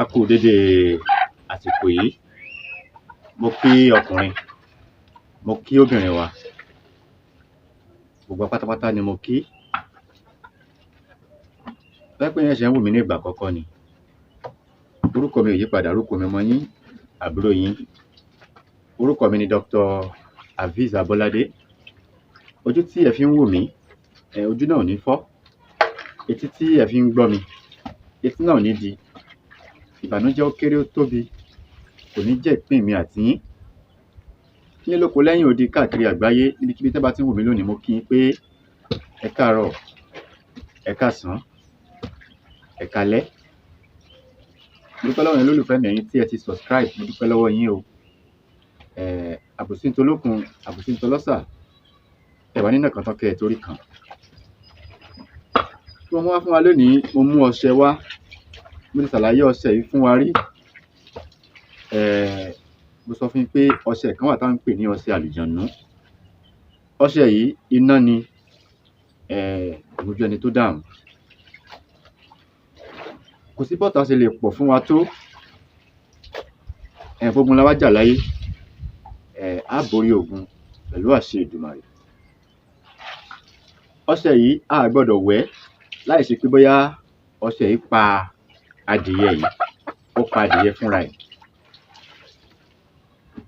A kú dédé àsìkò yìí. Mo kí ọkùnrin, mo kí obìnrin wa, gbogbo pátápátá ni mo kí. Pẹ́pẹ́ yẹn ṣe ń wù mí ní ìgbà àkọ́kọ́ ni. Orúkọ mi ò yí padà, orúkọ mi mọ́ yín, àbúrò yín. Orúkọ mi ni Dr. Aviz Abolade. Ojú tí ẹ fi ń wò mí, ojú náà ò ní fọ́. Etí tí ẹ fi ń gbọ́ mi, etí náà ò ní di. Ìbànújẹ́ ó kéré ó tóbi, kò ní jẹ́ ìpín mi àti yín. Ní lóko lẹ́yìn odi káàkiri àgbáyé, níbikíbi tẹ́ bá ti ń wò mí lónìí, mo kí yín pé ẹ káàárọ̀, ẹ káàsán, ẹ káalẹ́. Mo dúpẹ́ lọ́wọ́ yín lólùfẹ́ mi, ẹ̀yin tí ẹ ti subscribe, mo dúpẹ́ lọ́wọ́ yín o. Àbòsí ń tolókun, àbòsí ń tọlọ́sà, ẹ wà nínú ẹ̀kan tán kẹ́ ẹ torí kan. Tí wọ́n wá fún wa lónìí, mo mú ọṣẹ wá. Mo ti ṣàlàyé ọṣẹ yìí fún wa rí. Mo sọ fún yín pé ọṣẹ kan wà tá ń pè ní ọṣẹ àlùjànnú. Ọṣẹ yìí iná ni, ìmójú ẹni tó dáhùn. Kò sí bọ́tà ṣe lè pọ̀ fún wa tó. Fógun la wá jà láyé. Á borí ogun pẹ̀lú àṣẹ Èdùmàrè. Ọṣẹ yìí a gbọ́dọ̀ wẹ̀ láì ṣe pé bóyá ọṣẹ yìí pa adìyẹ yìí, ó pa adìyẹ fúnra ẹ̀.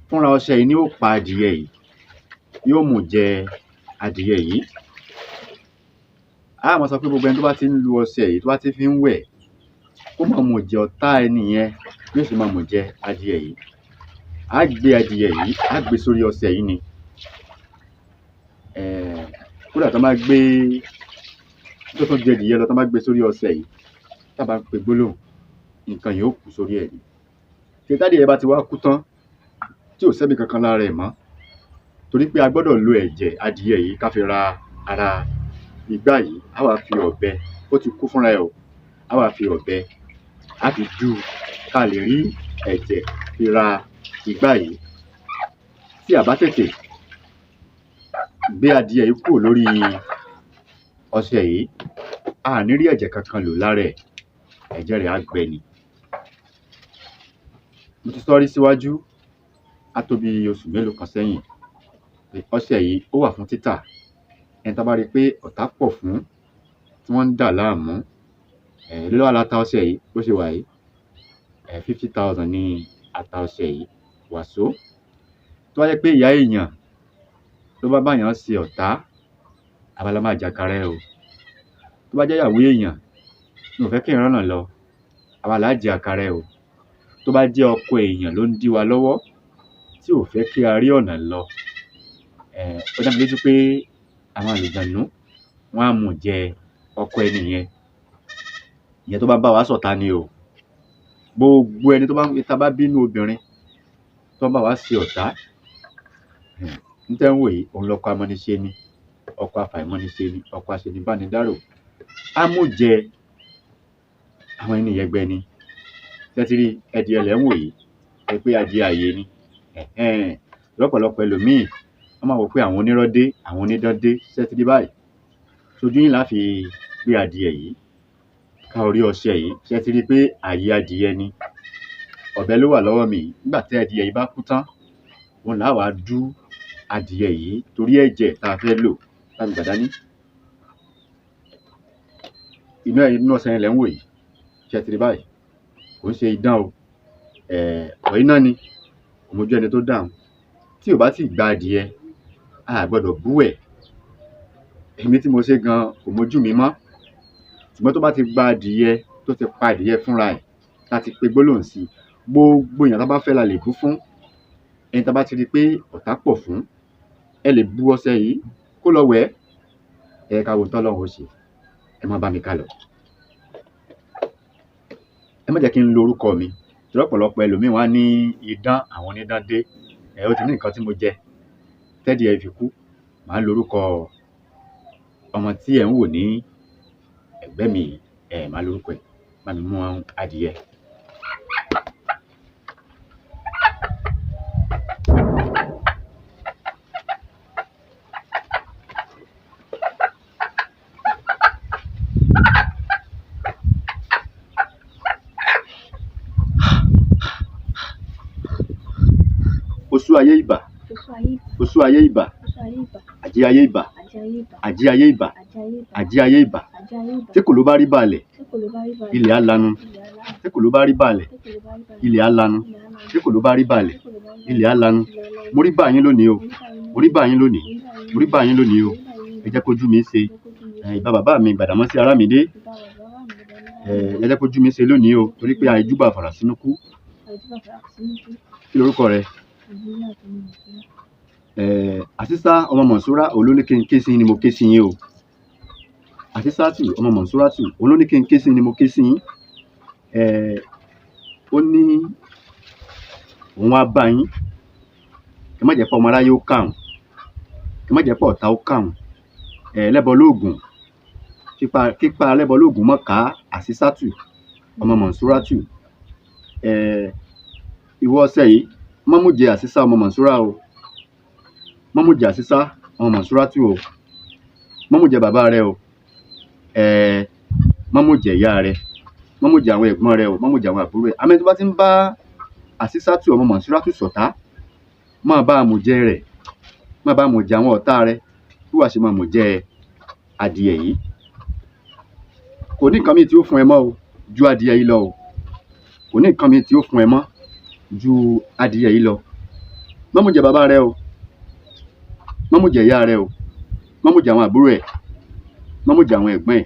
Fúnra ọṣẹ yìí ni ó pa adìyẹ yìí, yóò mú jẹ adìyẹ yìí. A máa sọ pé gbogbo ẹni tó bá ti ń lu ọṣẹ yìí, tó bá ti fi ń wẹ̀, kó máa mú jẹ ọ̀tá ẹni yẹn, yóò sì máa mú jẹ adìyẹ yìí. A gbé adìyẹ yìí, a gbé sórí ọṣẹ yìí ni. Kódà tó máa gbé tó jẹ adìyẹ lọ, tó máa gbé sórí ọṣẹ yìí, tá a bá ń pe gbólóhùn, nǹkan yìí ó kú sórí ẹ̀ ni. Tí adìyẹ bá ti wá kú tán, tí ò sẹ́mi kankan lára ẹ̀ mọ́, torí pé a gbọ́dọ̀ lo ẹ̀jẹ̀ adìyẹ yìí ká fi ra ara igbá yìí. A wá fi ọ̀bẹ, ó ti kú fúnra ẹ̀ o, a wá fi ọ̀bẹ, a fi dù ká lè rí ẹ̀jẹ̀ fi ra igbá yìí. Tí a bá tètè gbé adìyẹ yìí kúrò lórí ọṣẹ yìí, a ní rí ẹ̀jẹ̀ kankan lò lára ẹ̀, ẹ̀jẹ̀ rẹ̀ á gbẹ ni. Mo ti sọ rí síwájú, á tó bí oṣù mélòó kan sẹ́yìn, ọṣẹ yìí ó wà fún títà. Ẹni tá bá rí pé ọ̀tá pọ̀ fún, tí wọ́n ń dà láàmú, lọ́wọ́ aláta ọṣẹ yìí bó ṣe wà yìí, 50,000 ní ata ọṣẹ yìí, wàsó. Tó bá jẹ́ pé ìyá èèyàn ló bá báyàn ṣe ọ̀tá, àwa la máa jàkàrẹ́ o. Tó bá jẹ́ ìyàwó èèyàn, mi ò fẹ́ kí n rọ́nà lọ, àwa là á jẹ àkàrẹ́ o. Tó bá jẹ́ ọkọ èèyàn ló ń dí wa lọ́wọ́, tí ò fẹ́ kí a rí ọ̀nà lọ, ó dá mi lójú pé àwọn àlùjànnú wọ́n á mú jẹ ọkọ ẹni yẹn. Ìyẹn tó bá bá wa ṣọ̀tá ni o. Gbogbo ẹni tó bá tá bá bínú obìnrin tó bá wa ṣe ọ̀tá, ní tẹ́ ń wò yìí, òun lọkọ amọ́niṣe ni, ọkọ afàìmọ́niṣe ni, ọkọ aṣenibánidárò. Á mú jẹ àwọn ẹni yẹn gbẹ ni. Tẹ́tírí ẹdìyẹ lẹ́ ń wò yìí, ẹ pé adìyẹ àyè ni. Lọ́pọ̀lọpọ̀ ẹlòmíì, wọ́n máa wò pé àwọn onírọ́ dé, àwọn onídán dé. Tẹ́tírí báyìí, ṣojú yín láfi gbé adìyẹ yìí ká orí ọṣẹ yìí. Tẹ́tírí pé àyè adìyẹ ni. Ọ̀bẹ ló wà lọ́wọ́ mi. Nígbà tí adìyẹ yìí bá kú tán, òun là wá dú adìyẹ yìí torí ẹ̀jẹ̀ tá a fẹ́ lò láti gbàdání. Inú ọṣẹ yẹn lẹ́ ń wò yìí. Tẹ́tírí báyìí, kò ń ṣe idán o. Ọ̀ iná ni, òmójú ẹni tó dáhùn. Tí ò bá ti gba adìyẹ, a gbọ́dọ̀ bú ẹ̀. Èmi tí mo ṣe gan kò mójú mi mọ́. Ṣùgbọ́n tó bá ti gba adìyẹ, tó ti pa adìyẹ fúnra ẹ̀, láti pe gbólóhùn sí, gbogbo èèyàn tá bá fẹ́ la lè bú fún. Ẹni tá bá ti rí pé ọ̀tá pọ̀ fún, ẹ lè bú ọṣẹ yìí kó lọ wẹ̀. Ká wo tọ́lọ́run ó ṣe. Ẹ má bá mi ká lọ. Ẹ má jẹ́ kí n lo orúkọ mi, torí ọ̀pọ̀lọpọ̀ ẹlòmíì wọ́n á ní idán, àwọn onídán dé. Ó ti ní nǹkan tí mo jẹ tẹ́dìyẹ fi kú. Màá lo orúkọ ọmọ tí ẹ̀ ń wò ní ẹ̀gbẹ́ mi, màá lo orúkọ ẹ̀, má mi mú adìyẹ. oṣù ayé ìbà, oṣù ayé ìbà, àjí ayé ìbà, àjí ayé ìbà, àjí ayé ìbà. Tí kò ló bá rí balẹ̀, ilẹ̀ á lanu. Tí kò ló bá rí balẹ̀, ilẹ̀ á lanu. Tí kò ló bá rí balẹ̀, ilẹ̀ á lanu. Mo rí bá yín lónìí o, mo rí bá yín lónìí, mo rí bá yín lónìí o. Ẹ jẹ́ kójú mi ṣe. Ìbà bàbá mi Gbàdámọ́sí Arámidé. Ẹ jẹ́ kójú mi ṣe lónìí o, torí pé àìjúbà fàrà sínú kú. Kí lorúkọ rẹ? Àṣìṣà ọmọ Mọ̀nsúrà olóní kí n ké sí yín ni mo ké sí yín o. Àṣìṣàtù ọmọ Mọ̀nsúràtù olóní kí n ké sí yín ni mo ké sí yín. Ó ní òun á bá yín. Ẹ má jẹ́ pé ọmọ aráyé ó kàrùn, ẹ má jẹ́ pé ọ̀tá ó kàrùn. Lẹ́bọ lóògùn, kípa lẹ́bọ lóògùn mọ́ ká Àṣìṣàtù ọmọ Mọ̀nsúràtù. Ìwọ ọ̀sẹ̀ yìí má mú jẹ Àṣìṣà ọmọ Mọ̀nsúrà o, má mú jẹ Àṣìṣà ọmọ Mọ̀nsúràtù o, má mú jẹ bàbá rẹ o, má mú jẹ ìyá rẹ, má mú jẹ àwọn ẹ̀gbọ́n rẹ o, má mú jẹ àwọn àbúrò rẹ. Àmọ́ tó bá ti ń bá Àṣìṣàtù ọmọ Mọ̀nsúràtù ṣọ̀tá, má bá a mú jẹ rẹ̀, má bá a mú jẹ àwọn ọ̀tá rẹ, bí wàá ṣe máa mú jẹ adìẹ yìí. Kò ní nǹkan míì tí ó fún ẹ mọ́ o ju adìẹ yìí lọ o. Kò ní nǹkan míì tí ó fún ẹ mọ́ ju adìẹ yìí lọ. Má mú jẹ bàbá rẹ o, má mú jẹ ìyá rẹ o, má mú jẹ àwọn àbúrò ẹ, má mú jẹ àwọn ẹ̀gbọ́n ẹ.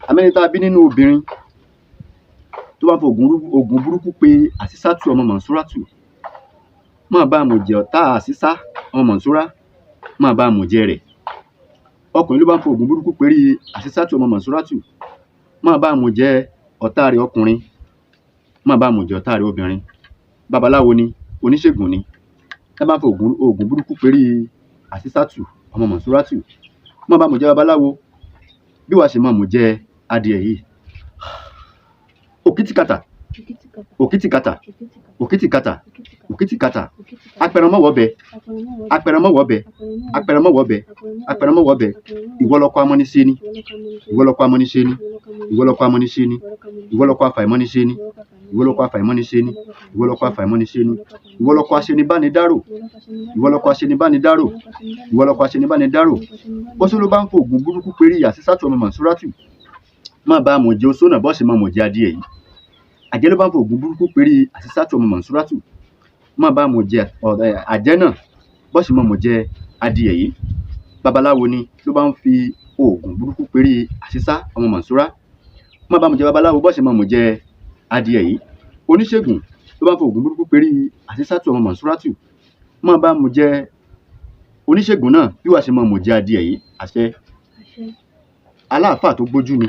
Àmẹ́ni tá a bí nínú obìnrin tó bá fọ ògùn burúkú pé Àṣìṣàtù ọmọ Mọ̀nsúràtù, má bá a mú jẹ ọ̀tá Àṣìṣà ọmọ Mọ̀nsúrà, má bá a mú jẹ rẹ̀. Ọkùnrin ló bá fọ ògùn burúkú pé Àṣìṣàtù ọmọ Mọ̀nsúràtù, má bá a mú jẹ ọ̀tá rẹ̀ ọkùnrin, má bá a mú jẹ ọ̀tá rẹ̀ obìnrin. Babaláwo ni, oníṣègùn ni, ẹ bá fọ ògùn burúkú pé Àṣìṣàtù ọmọ Mọ̀nsúràtù, má bá a mú jẹ babaláwo, bí wàá ṣe máa mú jẹ adìẹ yìí. Òkìtìkàtà, òkìtìkàtà, òkìtìkàtà, òkìtìkàtà. Apẹran mọ́ wọ́bẹ̀, apẹran mọ́ wọ́bẹ̀, apẹran mọ́ wọ́bẹ̀, apẹran mọ́ wọ́bẹ̀. Ìwọ lọkọ amọ́niṣe ni, ìwọ lọkọ amọ́niṣe ni, ìwọ lọkọ amọ́niṣe ni, ìwọ lọkọ afàìmọ́niṣe ni, ìwọ lọkọ afàìmọ́niṣe ni, ìwọ lọkọ afàìmọ́niṣe ni, ìwọ lọkọ aṣenibánidárò, ìwọ lọkọ aṣenibánidárò, ìwọ lọkọ aṣenibánidárò. Bọ́sọ ló bá ń fọ ògùn burúkú pé Àṣìṣàtù ọmọ Mọ̀nsúràtù, má bá a mú jẹ oṣó náà bọ́ọ̀ṣì máa mú jẹ adìẹ yìí. Àjẹ́ ló bá ń fọ ògùn burúkú pé Àṣìṣàtù ọmọ Mọ̀nsúràtù, má bá a mú jẹ àjẹ́ náà bọ́ọ̀ṣì máa mú jẹ adìẹ yìí. Babaláwo ni ló bá ń fi ògùn burúkú pé Àṣìṣà ọmọ Mọ̀nsúrà, má bá a mú jẹ babaláwo bọ́ọ̀ṣì máa mú jẹ adìẹ yìí. Oníṣègùn ló bá ń fọ ògùn burúkú pé Àṣìṣàtù ọmọ Mọ̀nsúràtù, má bá a mú jẹ oníṣègùn náà, bí wàá ṣe máa mú jẹ adìẹ yìí. Àṣẹ. Aláàfáà tó gbójú ni,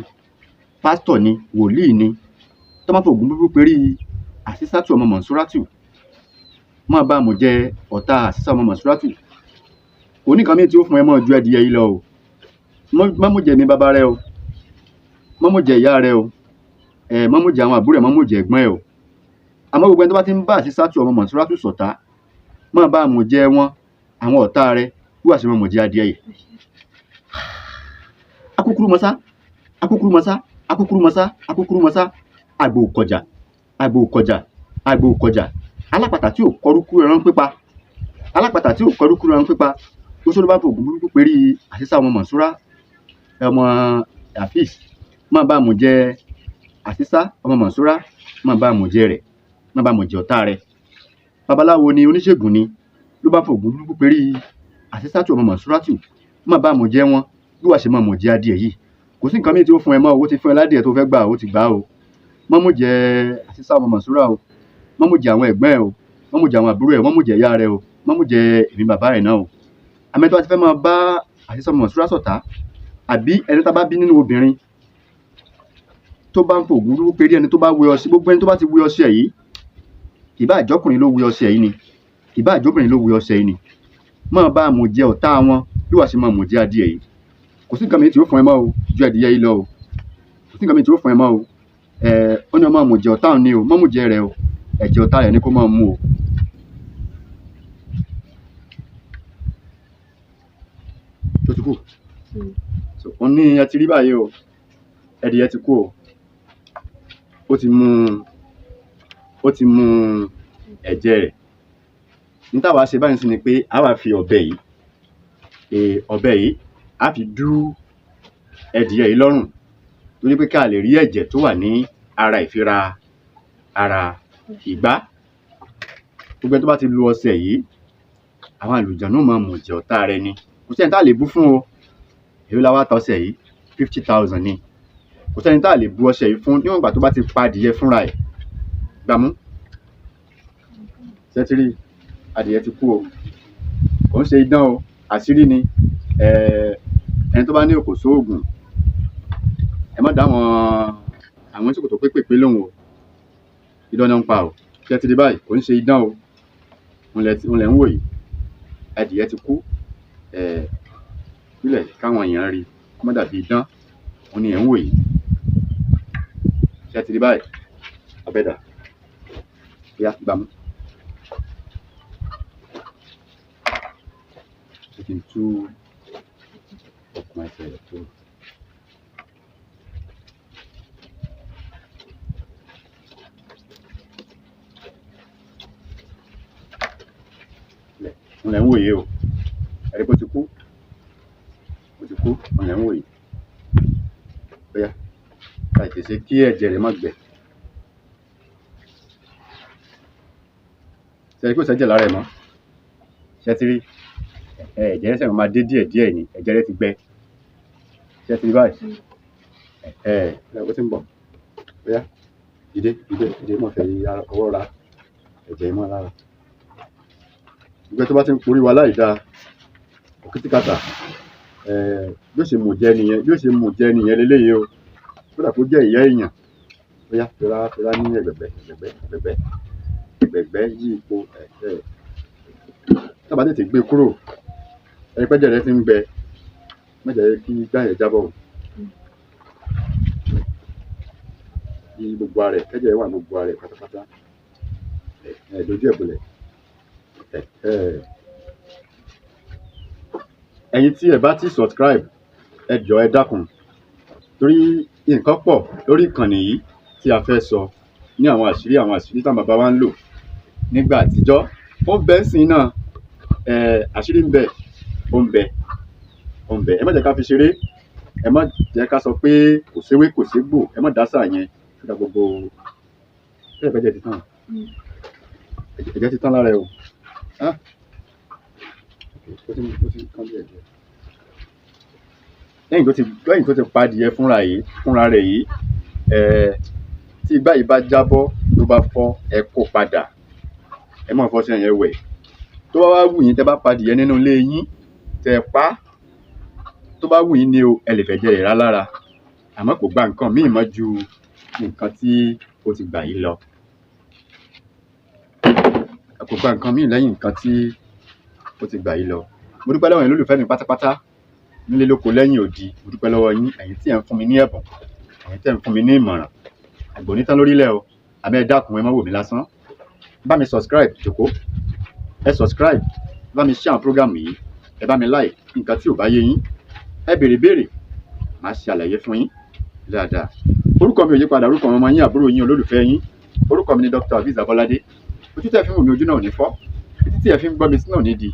pásítọ̀ ni, wòlíì ni, tó bá fọ ògùn burúkú pé Àṣìṣàtù ọmọ Mọ̀nsúràtù, má bá a mú jẹ ọ̀tá Àṣìṣà ọmọ Mọ̀nsúràtù. Kò ní nǹkan míì tí ó fún ẹ mọ́ ju adìẹ yìí lọ o. Má mú jẹ mi bàbá rẹ o, má mú jẹ ìyá rẹ o, má mú jẹ àwọn àbúrò ẹ, má mú jẹ ẹ̀gbọ́n ẹ o. Àmọ́ gbogbo ẹni tó bá ti ń bá Àṣìṣàtù ọmọ Mọ̀nsúràtù ṣọ̀tá, má bá a mú jẹ wọn, àwọn ọ̀tá rẹ, bí wàá ṣe máa mú jẹ adìẹ yìí. Akúkúrú mọ́sá, akúkúrú mọ́sá, akúkúrú mọ́sá, akúkúrú mọ́sá. Àgbò kọjà, àgbò kọjà, àgbò kọjà. Alápàtà tí ò kọrúkú ẹran pípa, alápàtà tí ò kọrúkú ẹran pípa. Bọ́sọ ló bá fọ ògùn burúkú pé Àṣìṣà ọmọ Mọ̀nsúrà, ọmọ Àfíìs, má bá a mú jẹ Àṣìṣà ọmọ Mọ̀nsúrà, má bá a mú jẹ rẹ̀, má bá a mú jẹ ọ̀tá rẹ̀. Babaláwo ni, oníṣègùn ni, ló bá fọ ògùn burúkú pé Àṣìṣàtù ọmọ Mọ̀nsúràtù, má bá a mú jẹ wọn, bí wàá ṣe máa mú jẹ adìẹ yìí. Kò sí nǹkan míì tí ó fún ẹ mọ́, owó ti fún ẹ ládìẹ tó fẹ́ gbà, ó ti gbà o. Má mú jẹ Àṣìṣà ọmọ Mọ̀nsúrà o, má mú jẹ àwọn ẹ̀gbọ́n ẹ o, má mú jẹ àwọn àbúrò ẹ, má mú jẹ ìyá rẹ o, má mú jẹ èmi bàbá ẹ náà o. Àmọ́ tó bá ti fẹ́ máa bá Àṣìṣà ọmọ Mọ̀nsúrà ṣọ̀tá, àbí ẹni tá bá bí nínú obìnrin tó bá ń fọ ògùn burúkú pé ẹni tó bá wẹ ọṣẹ, gbogbo ẹni tó bá ti wẹ ọṣẹ yìí, kì bá àjọkùnrin ló wẹ ọṣẹ yìí ni, kì bá àjọbìnrin ló wẹ ọṣẹ yìí ni, má bá a mú jẹ ọ̀tá wọn, bí wàá ṣe máa mú jẹ adìẹ yìí. Kò sí nǹkan míì tí ó fún ẹ mọ́ o ju adìẹ yìí lọ o. Kò sí nǹkan míì tí ó fún ẹ mọ́ o. Ó ní ọmọ mú jẹ ọ̀tá òun ni o, má mú jẹ rẹ o, ẹ̀jẹ̀ ọ̀tá rẹ̀ ni kó máa mú o. Tó ti kú. Wọ́n ní ẹ ti rí báyìí o, ẹdìyẹ ti kú o. Ó ti mu ẹ̀jẹ̀ rẹ̀. ní táwa ṣe báyìí sí ni pé a wá fi ọ̀bẹ yìí a fi dú ẹdìyẹ yìí lọ́rùn torí pé ká lè rí ẹ̀jẹ̀ tó wà ní ara ìfira ara ìgbá. Gbogbo ẹni tó bá ti lo ọṣẹ yìí, àwọn àlùjànnú máa mú jẹ ọ̀tá rẹ ni. Kò sẹ́ni tá lè bú fún o. Èló la wá ta ọṣẹ yìí? 50,000 ni. Kò sẹ́ni tá lè bú ọṣẹ yìí fún níwọ̀n ìgbà tó bá ti pa adìyẹ fúnra ẹ̀. Gbàmú. Ṣẹ́tírí, adìyẹ ti kú o. Kò ń ṣe idán o, àṣírí ni. Ẹni tó bá ní òkò sóògùn, ẹ má dá àwọn ṣòkòtò pépèpé lóhùn o. Idán náà ń pa o. Ṣẹ́tírí báyìí, kò ń ṣe idán o. Òun lẹ̀ ń wò yìí. Adìyẹ ti kú. Sílẹ̀ káwọn èèyàn rí, kó má dàbí idán. Òun ni ẹ̀ ń wò yìí. Ṣẹ́tírí báyìí, ọbẹ̀ dà. Bóyá gbàmú. Ṣé kí n tú ọkùn ẹsẹ̀ rẹ̀ tó? Òun lẹ̀ ń wò yìí o. Ẹ̀rí pé ó ti kú. Ó ti kú. Òun lẹ̀ ń wò yìí. Bóyá láì ṣe kí ẹ̀jẹ̀ rẹ̀ má gbẹ. Ṣẹ́rí kò sẹ́jẹ̀ lára ẹ̀ mọ́. Ṣẹ́tírí, ẹ̀jẹ̀ rẹ̀ sẹ̀ máa dé díẹ̀ ni. Ẹ̀jẹ̀ rẹ̀ ti gbẹ. Ṣẹ́tírí báyìí. Ó ti ń bọ̀. Bóyá dìde mọ̀ fẹ́ ọwọ́ ra ẹ̀jẹ̀ mọ́ lára. Gbogbo tó bá ti ń porí wa láì dáa, òkìtìkàtà, yóò ṣe mú jẹ nìyẹn leléyìí o. Kódà kó jẹ́ ìyá èèyàn. Bóyá fira ní ẹ̀gbẹ̀gbẹ́ yí ipò. Tá bá tètè gbé kúrò, ẹni pẹ́jẹ̀ rẹ̀ ti ń gbẹ, má jẹ́ kí igbá yẹn jábọ̀. Yí gbogbo ara rẹ̀, kẹ́jẹ̀ wà gbogbo ara rẹ̀ pátápátá. Dojú ẹ̀ bolẹ̀. Ẹ̀yin tí ẹ bá ti subscribe, ẹ jọ̀ọ́ ẹ dákun, torí nǹkan pọ̀ lórí ìkànnì yìí tí a fẹ́ sọ ní àwọn àṣírí táwọn bàbá wa ń lò nígbà àtijọ́. Ó ń bẹ ńsìn náà, àṣírí ń bẹ, ó ń bẹ. Ẹ má jẹ́ ká fi ṣeré, ẹ má jẹ́ ká sọ pé kò séwé kò ségbò, ẹ má dásà yẹn. Ṣúgbà gbogbo ẹ̀jẹ̀ ti tán. Ẹ̀jẹ̀ ti tán lára ẹ o. Ó ti kán bí ẹ̀jẹ̀. Lẹ́yìn tó ti pa adìyẹ fúnra rẹ̀ yìí, tí igbá yìí bá jábọ́ ló bá fọ́, ẹ kó padà. Ẹ má fọṣẹ yẹn wẹ̀. Tó bá wá wù yín tẹ́ bá pa adìyẹ nínú ilé yín, tẹ́ pa á, tó bá wù yín ni o, ẹ lè fẹ̀jẹ̀ rẹ̀ rá lára. Àmọ́ kò gba nǹkan míì mọ́ ju nǹkan tí ó ti gbà yìí lọ. Kò gba nǹkan míì lẹ́yìn nǹkan tí ó ti gbà yìí lọ. Mo dúpẹ́ lọ́wọ́ yín olólùfẹ́ mi pátápátá, nílé lóko lẹ́yìn odi. Mo dúpẹ́ lọ́wọ́ yín, ẹ̀yin tí ẹ̀ ń fún mi ní ẹ̀bùn, ẹ̀yin tí ẹ̀ ń fún mi ní ìmọ̀ràn. Àgbò ní tán lórílẹ̀ o. Àmọ́ ẹ dákun, ẹ má wò mí lásán. Bá mi subscribe, jòkó. Ẹ subscribe. Bá mi share program yìí. Ẹ bá mi like nǹkan tí ò bá yé yín. Ẹ béèrè, màá ṣe àlàyé fún yín dáadáa. Orúkọ mi ò yí padà, orúkọ ọmọ yín, àbúrò yín, olólùfẹ́ yín. Orúkọ mi ni Dr. Aviz Abolade. Ojú tẹ́ fi ń wò mí, ojú náà ò ní fọ́. Etí tí ẹ fi ń gbọ́ mi sí náà ò ní di.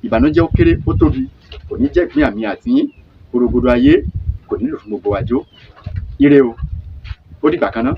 Ìbànújẹ́ ó kéré ó tóbi, kò ní jẹ́ ìpín àmì àti yín. Gbogbo ayé kò nílò fún gbogbo wa jó. Ire o. Ó dìgbà kan náà.